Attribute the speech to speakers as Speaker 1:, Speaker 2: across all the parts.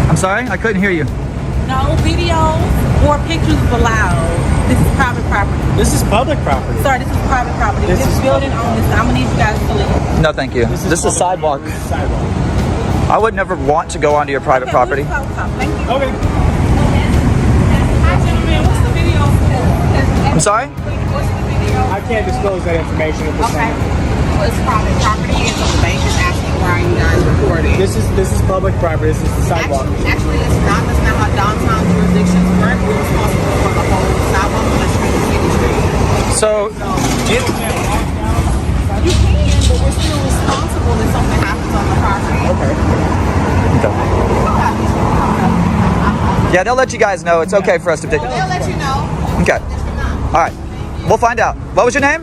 Speaker 1: I'm sorry, I couldn't hear you.
Speaker 2: No videos or pictures allowed. This is private property.
Speaker 3: This is public property.
Speaker 2: Sorry, this is private property.
Speaker 3: This
Speaker 2: This
Speaker 3: is
Speaker 2: building on this. I'm gonna need you guys to leave.
Speaker 1: No, thank you. This is a sidewalk. I would never want to go onto your private property.
Speaker 2: Thank you.
Speaker 3: Okay.
Speaker 2: Hi, gentlemen. What's the video for?
Speaker 1: I'm sorry?
Speaker 2: What's the video?
Speaker 3: I can't disclose that information at this
Speaker 2: Okay.
Speaker 3: time.
Speaker 2: Well, it's private property, and so the bank is asking why you guys recording.
Speaker 3: This is public property. This is the sidewalk.
Speaker 2: Actually, it's not. That's not how downtown jurisdictions work. We're responsible for the whole sidewalk on the street, city street.
Speaker 1: So,
Speaker 2: You can, but we're still responsible if something happens on the property.
Speaker 3: Okay.
Speaker 1: yeah, they'll let you guys know. It's okay for us to take.
Speaker 2: They'll let you know.
Speaker 1: Okay. All right. We'll find out. What was your name?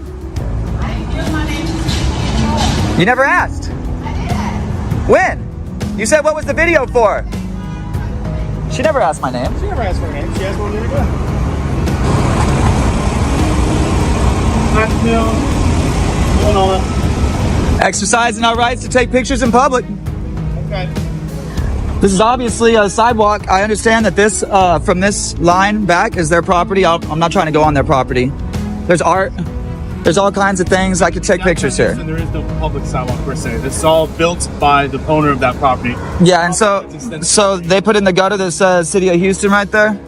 Speaker 2: I didn't give my name.
Speaker 1: You never asked.
Speaker 2: I did.
Speaker 1: When? You said what was the video for? She never asked my name.
Speaker 3: She never asked for her name. She asked what we were doing. Doing all that.
Speaker 1: Exercising our rights to take pictures in public.
Speaker 3: Okay.
Speaker 1: This is obviously a sidewalk. I understand that this, from this line back is their property. I'm not trying to go on their property. There's art. There's all kinds of things. I could take pictures here.
Speaker 3: And there is no public sidewalk per se. This is all built by the owner of that property.
Speaker 1: Yeah, and so they put in the gutter that says City of Houston right there.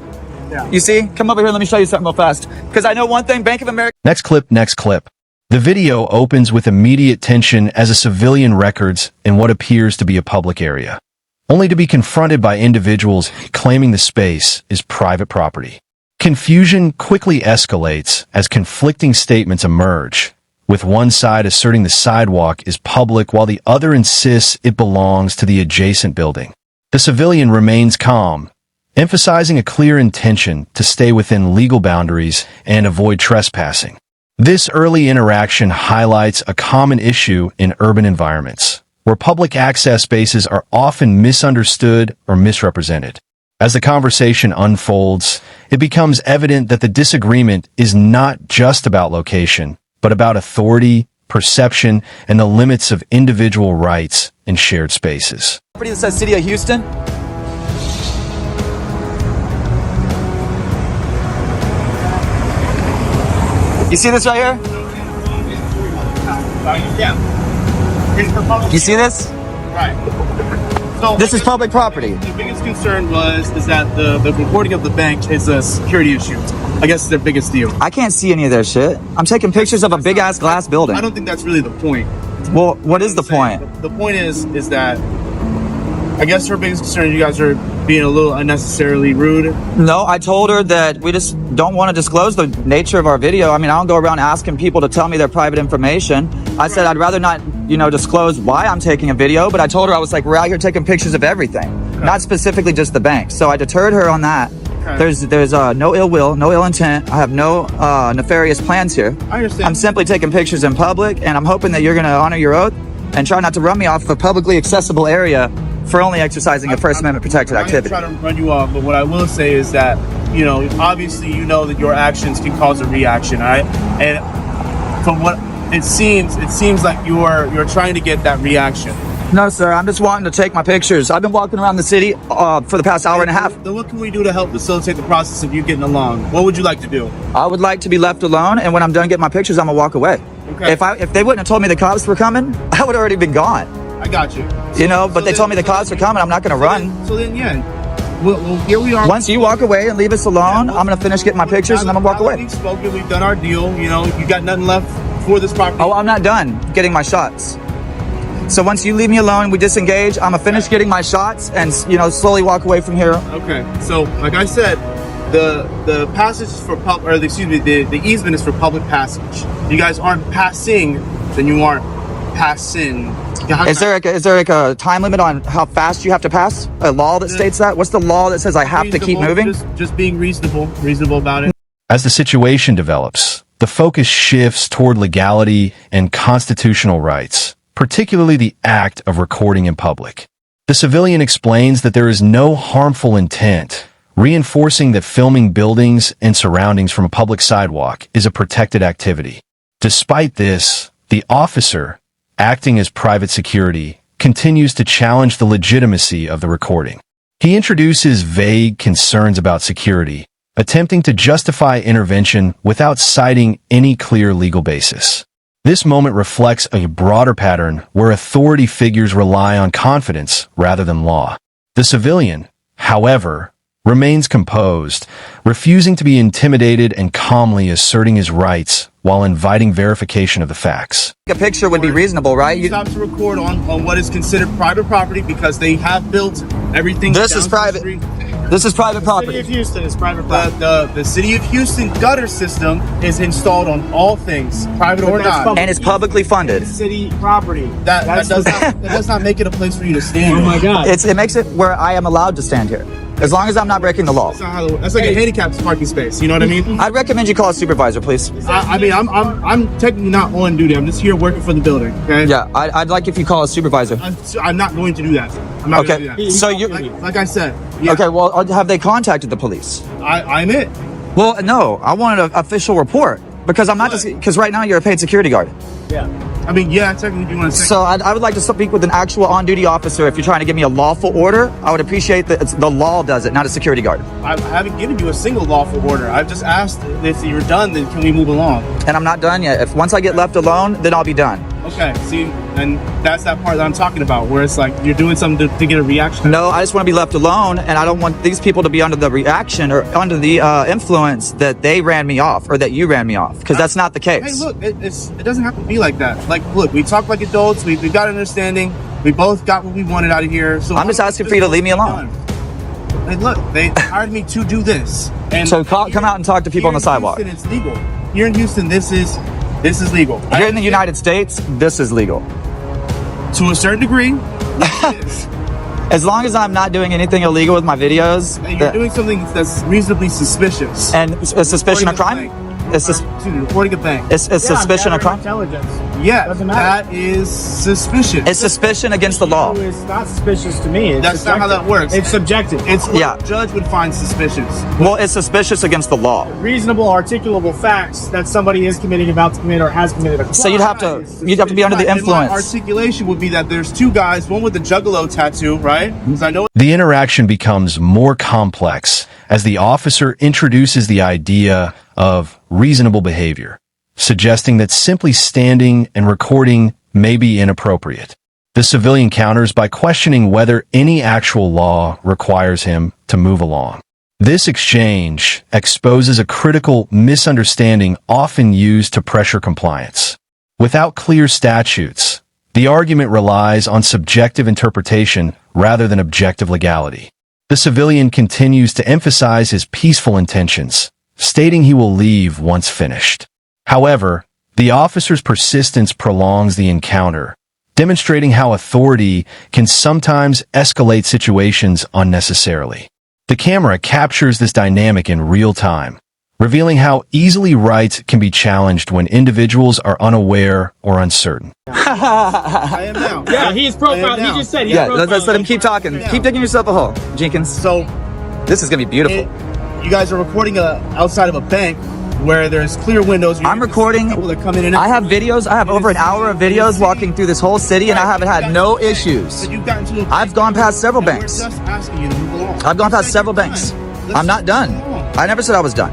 Speaker 3: Yeah.
Speaker 1: You see? Come over here. Let me show you something real fast. Because I know one thing. Bank of America.
Speaker 4: Next clip, next clip. The video opens with immediate tension as a civilian records in what appears to be a public area, only to be confronted by individuals claiming the space is private property. Confusion quickly escalates as conflicting statements emerge, with one side asserting the sidewalk is public while the other insists it belongs to the adjacent building. The civilian remains calm, emphasizing a clear intention to stay within legal boundaries and avoid trespassing. This early interaction highlights a common issue in urban environments, where public access spaces are often misunderstood or misrepresented. As the conversation unfolds, it becomes evident that the disagreement is not just about location, but about authority, perception, and the limits of individual rights in shared spaces.
Speaker 1: Property that says City of Houston. You see this right here?
Speaker 3: Yeah.
Speaker 1: You see this?
Speaker 3: Right. So
Speaker 1: This is public property.
Speaker 3: The biggest concern is that the recording of the bank is a security issue. I guess it's their biggest deal.
Speaker 1: I can't see any of their shit. I'm taking pictures of a big ass glass building.
Speaker 3: I don't think that's really the point.
Speaker 1: Well, what is the point?
Speaker 3: The point is that I guess her biggest concern is you guys are being a little unnecessarily rude.
Speaker 1: No, I told her that we just don't want to disclose the nature of our video. I mean, I don't go around asking people to tell me their private information. I said I'd rather not, disclose why I'm taking a video, but I told her I was like, we're out here taking pictures of everything, not specifically just the bank. So I deterred her on that.
Speaker 3: Okay.
Speaker 1: There's no ill will, no ill intent. I have no nefarious plans here.
Speaker 3: I understand.
Speaker 1: I'm simply taking pictures in public, and I'm hoping that you're going to honor your oath and try not to run me off of a publicly accessible area for only exercising a First Amendment protected activity.
Speaker 3: I'm not trying to run you off, but what I will say is that, obviously that your actions can cause a reaction, all right? And from what it seems like you're trying to get that reaction.
Speaker 1: No, sir. I'm just wanting to take my pictures. I've been walking around the city for the past hour and a half.
Speaker 3: Then what can we do to help facilitate the process of you getting along? What would you like to do?
Speaker 1: I would like to be left alone, and when I'm done getting my pictures, I'm gonna walk away.
Speaker 3: Okay.
Speaker 1: If they wouldn't have told me the cops were coming, I would have already been gone.
Speaker 3: I got you.
Speaker 1: But they told me the cops were coming. I'm not gonna run.
Speaker 3: Well, here we are.
Speaker 1: Once you walk away and leave us alone, I'm gonna finish getting my pictures, and I'm gonna walk away.
Speaker 3: We've spoken. We've done our deal. You got nothing left for this property.
Speaker 1: Oh, I'm not done getting my shots. So once you leave me alone, we disengage. I'm gonna finish getting my shots and slowly walk away from here.
Speaker 3: Okay. So, like I said, the passage is for the easement is for public passage. You guys aren't passing, then you aren't passing.
Speaker 1: Is there like a time limit on how fast you have to pass? A law that states that? What's the law that says I have to keep moving?
Speaker 3: Just being reasonable about it.
Speaker 4: As the situation develops, the focus shifts toward legality and constitutional rights, particularly the act of recording in public. The civilian explains that there is no harmful intent, reinforcing that filming buildings and surroundings from a public sidewalk is a protected activity. Despite this, the officer, acting as private security, continues to challenge the legitimacy of the recording. He introduces vague concerns about security, attempting to justify intervention without citing any clear legal basis. This moment reflects a broader pattern where authority figures rely on confidence rather than law. The civilian, however, remains composed, refusing to be intimidated and calmly asserting his rights while inviting verification of the facts.
Speaker 1: A picture would be reasonable, right?
Speaker 3: You stop to record on what is considered private property because they have built everything.
Speaker 1: This is private. This is private
Speaker 5: City
Speaker 1: property.
Speaker 5: of Houston is private property.
Speaker 3: The City of Houston gutter system is installed on all things, private or
Speaker 5: But that's
Speaker 3: not.
Speaker 5: public.
Speaker 1: And it's publicly funded.
Speaker 5: City property.
Speaker 3: That
Speaker 5: That's
Speaker 3: does not make it a place for you to stand.
Speaker 5: Oh my God.
Speaker 1: It makes it where I am allowed to stand here, as long as I'm not breaking the law.
Speaker 3: That's not how that's like a handicapped parking space. You know what I mean?
Speaker 1: I'd recommend you call a supervisor, please.
Speaker 3: I mean, I'm technically not on duty. I'm just here working for the building. Okay.
Speaker 1: Yeah, I'd like if you call a supervisor.
Speaker 3: I'm not going to do that. I'm not
Speaker 1: Okay,
Speaker 3: going to do that.
Speaker 1: so you.
Speaker 3: Like I said. Yeah,
Speaker 1: Okay, well, have they contacted the police?
Speaker 3: I'm it.
Speaker 1: Well, no, I wanted an official report because I'm not just because right now you're a paid security guard.
Speaker 5: Yeah.
Speaker 3: I mean, yeah, technically, if you want to say.
Speaker 1: So I would like to speak with an actual on-duty officer. If you're trying to give me a lawful order, I would appreciate that the law does it, not a security guard.
Speaker 3: I haven't given you a single lawful order. I've just asked if you're done, then can we move along?
Speaker 1: And I'm not done yet. If once I get left alone, then I'll be done.
Speaker 3: Okay, see, and that's that part that I'm talking about, where it's like you're doing something to get a reaction.
Speaker 1: No, I just want to be left alone, and I don't want these people to be under the reaction or under the influence that they ran me off or that you ran me off, because that's not the
Speaker 3: Hey,
Speaker 1: case.
Speaker 3: look, it doesn't have to be like that. Like, look, we talk like adults. We've got understanding. We both got what we wanted out of here. So
Speaker 1: I'm just asking for you to leave me alone.
Speaker 3: Hey, look, they hired me to do this. And
Speaker 1: So come out and talk to people on the sidewalk.
Speaker 3: Houston, it's legal. Here in Houston, this is legal.
Speaker 1: Here in the United States, this is legal.
Speaker 3: To a certain degree, it is.
Speaker 1: As long as I'm not doing anything illegal with my videos,
Speaker 3: And you're doing something that's reasonably suspicious.
Speaker 1: and a suspicion of crime, it's just
Speaker 3: reporting a bank.
Speaker 1: it's suspicion of crime.
Speaker 5: Intelligence.
Speaker 3: Yeah,
Speaker 5: Doesn't matter.
Speaker 3: that is suspicious.
Speaker 1: It's suspicion against the law.
Speaker 5: It's not suspicious to me. It's
Speaker 3: That's not how that
Speaker 5: subjective.
Speaker 3: works.
Speaker 5: It's subjective.
Speaker 3: It's what
Speaker 1: Yeah.
Speaker 3: a judge would find suspicious.
Speaker 1: Well, it's suspicious against the law.
Speaker 5: reasonable, articulable facts that somebody is committing, about to commit, or has committed a crime.
Speaker 1: So you'd have to be under the
Speaker 3: And my
Speaker 1: influence.
Speaker 3: articulation would be that there's two guys, one with the juggalo tattoo, right? Because I know
Speaker 4: The interaction becomes more complex as the officer introduces the idea of reasonable behavior, suggesting that simply standing and recording may be inappropriate. The civilian counters by questioning whether any actual law requires him to move along. This exchange exposes a critical misunderstanding often used to pressure compliance. Without clear statutes, the argument relies on subjective interpretation rather than objective legality. The civilian continues to emphasize his peaceful intentions, stating he will leave once finished. However, the officer's persistence prolongs the encounter, demonstrating how authority can sometimes escalate situations unnecessarily. The camera captures this dynamic in real time, revealing how easily rights can be challenged when individuals are unaware or uncertain.
Speaker 3: I am now.
Speaker 5: Yeah, he's profiled. He just said he's
Speaker 1: Yeah,
Speaker 5: profiled.
Speaker 1: let's let him keep talking. Keep digging yourself a hole, Jenkins.
Speaker 3: So
Speaker 1: This is gonna be beautiful.
Speaker 3: you guys are recording outside of a bank where there's clear windows.
Speaker 1: I'm recording.
Speaker 3: People that come in and out.
Speaker 1: I have videos. I have over an hour of videos walking through this whole city, and I haven't had no issues.
Speaker 3: But you've gotten to a
Speaker 1: I've gone past several
Speaker 3: and
Speaker 1: banks.
Speaker 3: We're just asking you to move along.
Speaker 1: I've gone past
Speaker 3: Take
Speaker 1: several
Speaker 3: your
Speaker 1: banks.
Speaker 3: time. Let's
Speaker 1: I'm not
Speaker 3: just
Speaker 1: done.
Speaker 3: move along.
Speaker 1: I never said I was done.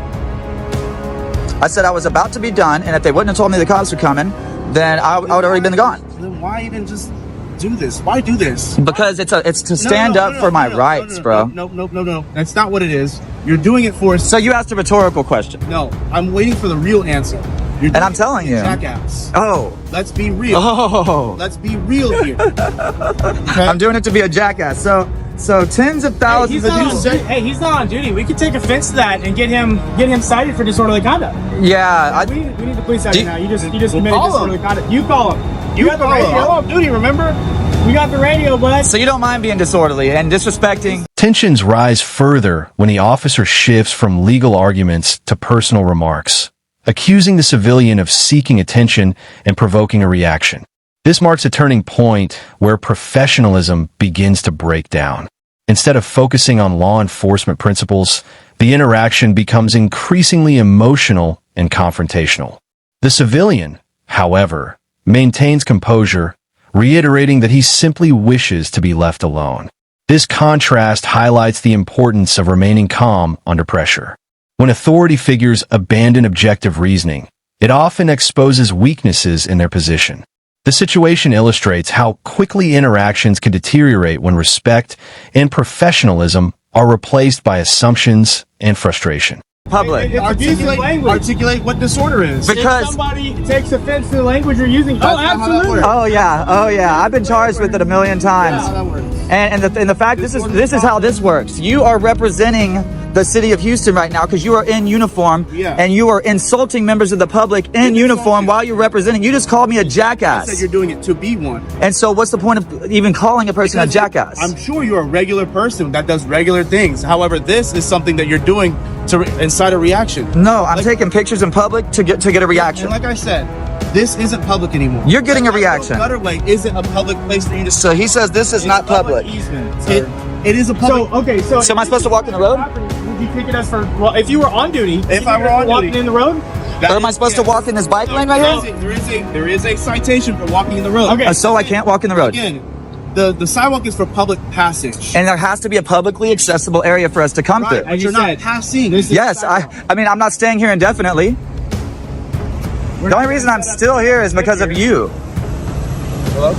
Speaker 1: I said I was about to be done, and if they wouldn't have told me the cops were coming, then I would have already been gone.
Speaker 3: Then why even just do this? Why do this?
Speaker 1: Because it's to stand up for my rights, bro.
Speaker 3: No. That's not what it is. You're doing it for.
Speaker 1: So you asked a rhetorical question,
Speaker 3: No, I'm waiting for the real answer. You're
Speaker 1: and I'm
Speaker 3: doing it
Speaker 1: telling
Speaker 3: to
Speaker 1: you.
Speaker 3: be a jackass.
Speaker 1: Oh,
Speaker 3: Let's be real.
Speaker 1: oh,
Speaker 3: Let's be real here. Okay?
Speaker 1: I'm doing it to be a jackass. So tens of thousands of
Speaker 5: He's not on duty. We could take offense to that and get him cited for disorderly conduct.
Speaker 1: Yeah,
Speaker 5: we need the police out
Speaker 1: Do-
Speaker 5: here now. You just committed
Speaker 3: call
Speaker 5: disorderly conduct. You call him. You got the
Speaker 3: call him.
Speaker 5: radio. I'm on duty. Remember? We got the radio, bud.
Speaker 1: so you don't mind being disorderly and disrespecting.
Speaker 4: Tensions rise further when the officer shifts from legal arguments to personal remarks, accusing the civilian of seeking attention and provoking a reaction. This marks a turning point where professionalism begins to break down. Instead of focusing on law enforcement principles, the interaction becomes increasingly emotional and confrontational. The civilian, however, maintains composure reiterating that he simply wishes to be left alone. This contrast highlights the importance of remaining calm under pressure. When authority figures abandon objective reasoning, it often exposes weaknesses in their position. The situation illustrates how quickly interactions can deteriorate when respect and professionalism are replaced by assumptions and frustration.
Speaker 1: Public.
Speaker 5: It's abusing language.
Speaker 3: Articulate what disorder is.
Speaker 1: Because-
Speaker 5: if somebody takes offense to the language you're using,
Speaker 3: That's not how that
Speaker 5: absolutely.
Speaker 3: works.
Speaker 1: Oh yeah. I've been charged with it a million times.
Speaker 3: That's how that works.
Speaker 1: And the fact this is how this works. You are representing the city of Houston right now because you are in uniform and you are insulting members of the public in uniform while you're representing. You just called me a
Speaker 3: I said
Speaker 1: jackass.
Speaker 3: you're doing it to be one.
Speaker 1: And so what's the point of even calling a person a jackass?
Speaker 3: I'm sure you're a regular person that does regular things. However, this is something that you're doing to incite a reaction.
Speaker 1: No, I'm taking pictures in public to get a reaction.
Speaker 3: And like I said, this isn't public anymore.
Speaker 1: You're getting a reaction.
Speaker 3: Gutterway isn't a public place for you to.
Speaker 1: So he says this is not public.
Speaker 3: It is a public.
Speaker 5: So
Speaker 1: am I supposed to walk in the road?
Speaker 5: Would you take it as for, well, if you were on duty,
Speaker 3: If I were on
Speaker 5: walking
Speaker 3: duty.
Speaker 5: in the road?
Speaker 1: Or am I supposed to walk in this bike lane right here?
Speaker 3: There is a citation for walking in the road.
Speaker 5: Okay.
Speaker 1: So I can't walk in the road.
Speaker 3: Again, the sidewalk is for public passage.
Speaker 1: And there has to be a publicly accessible area for us to come through.
Speaker 3: But you're not passing.
Speaker 1: Yes, I mean, I'm not staying here indefinitely. The only reason I'm still here is because of you.
Speaker 3: Hello?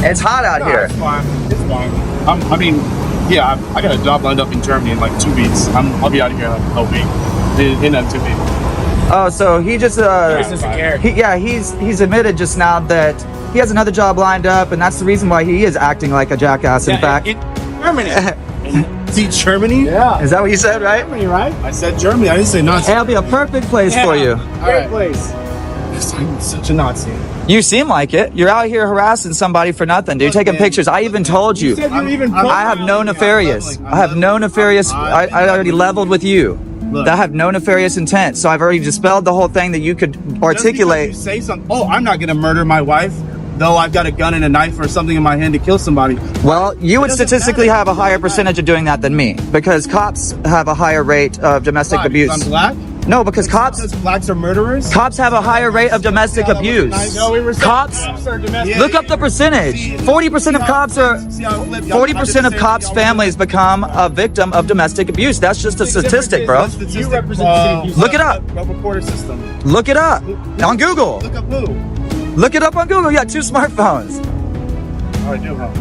Speaker 1: It's hot out here.
Speaker 3: It's fine. It's fine. I mean, yeah, I got a job lined up in Germany in like 2 weeks. I'll be out of here in like a week. In that 2 weeks.
Speaker 1: Oh, so he just he's admitted just now that he has another job lined up, and that's the reason why he is acting like a jackass. In fact,
Speaker 3: See, Germany?
Speaker 5: Yeah.
Speaker 1: is that what you said, right?
Speaker 5: Germany, right?
Speaker 3: I said Germany. I didn't say Nazi.
Speaker 1: It'll be a perfect place for you.
Speaker 5: Great place.
Speaker 3: I'm such a Nazi.
Speaker 1: You seem like it. You're out here harassing somebody for nothing, dude.
Speaker 3: Look,
Speaker 1: Taking
Speaker 3: man.
Speaker 1: pictures. I even told you.
Speaker 5: You said you're even
Speaker 1: I have no nefarious. I have no nefarious. I already leveled with you.
Speaker 3: Look.
Speaker 1: I have no nefarious intent. So I've already dispelled the whole thing that you could articulate.
Speaker 3: Just because you say something. Oh, I'm not gonna murder my wife, though I've got a gun and a knife or something in my hand to kill somebody.
Speaker 1: Well, you would
Speaker 3: It doesn't
Speaker 1: statistically
Speaker 3: matter.
Speaker 1: have a higher percentage of doing that than me because cops have a higher rate of domestic
Speaker 3: Why?
Speaker 1: abuse.
Speaker 3: Because I'm black?
Speaker 1: No, because
Speaker 3: Because blacks are murderers?
Speaker 1: cops have a higher rate of domestic abuse.
Speaker 5: No, we were saying
Speaker 1: Cops,
Speaker 5: are domestic.
Speaker 1: look up the percentage. 40% of cops are. 40% of cops' families become a victim of domestic abuse. That's just a statistic, bro.
Speaker 5: You represent the city of Houston.
Speaker 1: Look it up.
Speaker 3: Reporter system.
Speaker 1: Look it up on Google.
Speaker 3: Look up who?
Speaker 1: Look it up on Google. You got 2 smartphones.
Speaker 3: Oh, I do, huh?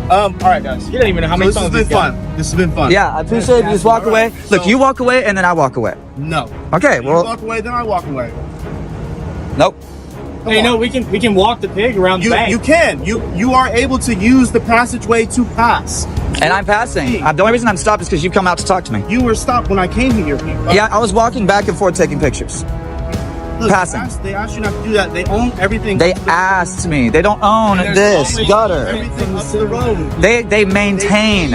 Speaker 3: All right, guys.
Speaker 5: You don't even know how many
Speaker 3: This has
Speaker 5: phones
Speaker 3: been
Speaker 5: he's got.
Speaker 3: fun. This has been fun.
Speaker 1: Yeah, I appreciate you. Just walk away. Look, you walk away and then I walk away.
Speaker 3: No.
Speaker 1: Okay,
Speaker 3: You
Speaker 1: well,
Speaker 3: walk away, then I walk away.
Speaker 1: nope.
Speaker 5: Hey, you know, we can walk the pig around the bank.
Speaker 3: You can. You are able to use the passageway to pass.
Speaker 1: And I'm passing. The only reason I'm stopped is because you come out to talk to me.
Speaker 3: You were stopped when I came here.
Speaker 1: Yeah, I was walking back and forth taking pictures.
Speaker 3: Look,
Speaker 1: passing.
Speaker 3: They asked you not to do that. They own everything.
Speaker 1: They asked me. They don't own
Speaker 3: There's
Speaker 1: this
Speaker 3: always
Speaker 1: gutter.
Speaker 3: Everything up the road.
Speaker 1: They maintain.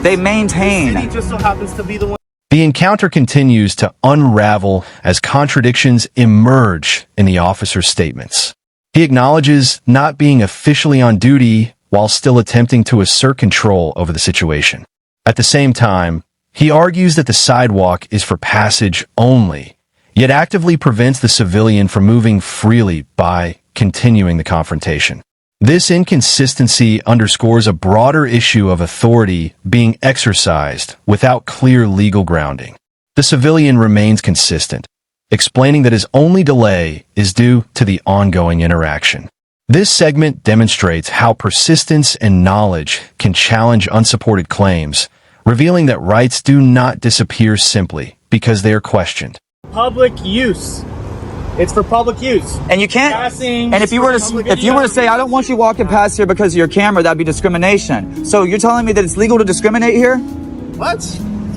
Speaker 1: They maintain.
Speaker 3: The city just so happens to be the one.
Speaker 4: The encounter continues to unravel as contradictions emerge in the officer's statements. He acknowledges not being officially on duty while still attempting to assert control over the situation. At the same time, he argues that the sidewalk is for passage only, yet actively prevents the civilian from moving freely by continuing the confrontation. This inconsistency underscores a broader issue of authority being exercised without clear legal grounding. The civilian remains consistent, explaining that his only delay is due to the ongoing interaction. This segment demonstrates how persistence and knowledge can challenge unsupported claims, revealing that rights do not disappear simply because they are questioned.
Speaker 5: Public use. It's for public use.
Speaker 1: And you can't.
Speaker 5: Passing,
Speaker 1: And if you were to say, I don't want you walking past here because of your camera, that'd be discrimination. So you're telling me that it's legal to discriminate here?
Speaker 3: What?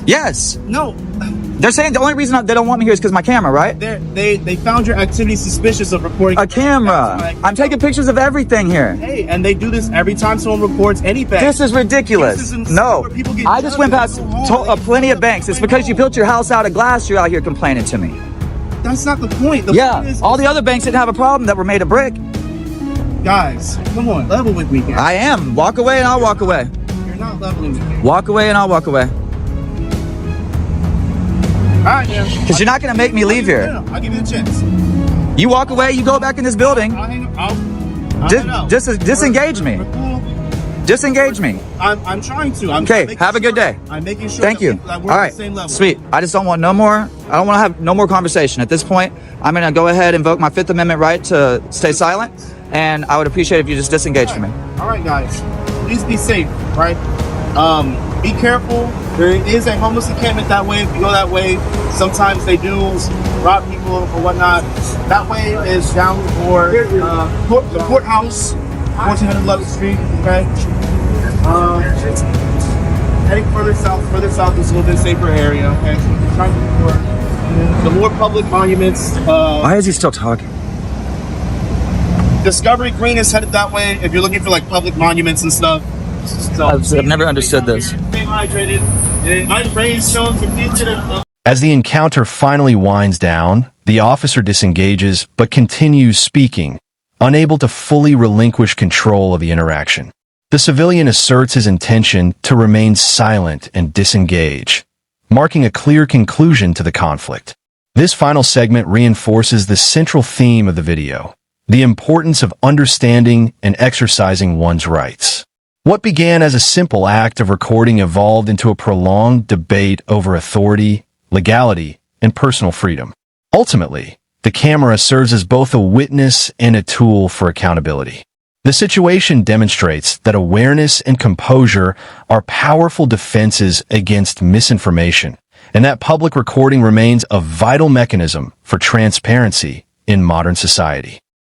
Speaker 1: Yes.
Speaker 3: No.
Speaker 1: They're saying the only reason they don't want me here is because my camera, right?
Speaker 3: They found your activity suspicious of reporting
Speaker 1: A camera. I'm taking pictures of everything here.
Speaker 3: Hey, and they do this every time someone reports any bank.
Speaker 1: This is ridiculous.
Speaker 3: This is
Speaker 1: No,
Speaker 3: where people get
Speaker 1: I just went
Speaker 3: judged
Speaker 1: past
Speaker 3: and go home.
Speaker 1: plenty of banks. It's because you built your house out of glass. You're out here complaining to me.
Speaker 3: That's not the point. The
Speaker 1: Yeah,
Speaker 3: point is,
Speaker 1: all the other banks didn't have a problem that were made of brick.
Speaker 3: guys, come on, level with me, guys.
Speaker 1: I am. Walk away and I'll walk away.
Speaker 3: You're not leveling with me.
Speaker 1: Walk away and I'll walk away.
Speaker 3: All right, man.
Speaker 1: Because you're not going to make me leave here.
Speaker 3: No, I'll give you a chance.
Speaker 1: You walk away, you go back in this building. Disengage me.
Speaker 3: We're cool.
Speaker 1: Disengage me.
Speaker 3: I'm trying to.
Speaker 1: Okay, have a good day.
Speaker 3: I'm making sure.
Speaker 1: Thank you.
Speaker 3: That we're
Speaker 1: All
Speaker 3: on
Speaker 1: right,
Speaker 3: the same level.
Speaker 1: sweet. I just don't want no more. I don't want to have no more conversation at this point. I'm gonna go ahead and invoke my Fifth Amendment right to stay silent, and I would appreciate if you just disengage from me.
Speaker 3: All right, guys. Please be safe, right? Be careful. There is a homeless encampment that way. If you go that way, sometimes they do rob people or whatnot. That way is down for the courthouse, 1400 11th Street. Okay. Heading further south is a little bit safer area. Okay. So we're trying to look for the more public monuments.
Speaker 1: Why is he still talking?
Speaker 3: Discovery Green is headed that way. If you're looking for like public monuments and stuff. So,
Speaker 1: I've never understood this.
Speaker 3: Stay hydrated. Rain's showing some future.
Speaker 4: As the encounter finally winds down, the officer disengages but continues speaking, unable to fully relinquish control of the interaction. The civilian asserts his intention to remain silent and disengage, marking a clear conclusion to the conflict. This final segment reinforces the central theme of the video, the importance of understanding and exercising one's rights. What began as a simple act of recording evolved into a prolonged debate over authority, legality, and personal freedom. Ultimately, the camera serves as both a witness and a tool for accountability. The situation demonstrates that awareness and composure are powerful defenses against misinformation, and that public recording remains a vital mechanism for transparency in modern society.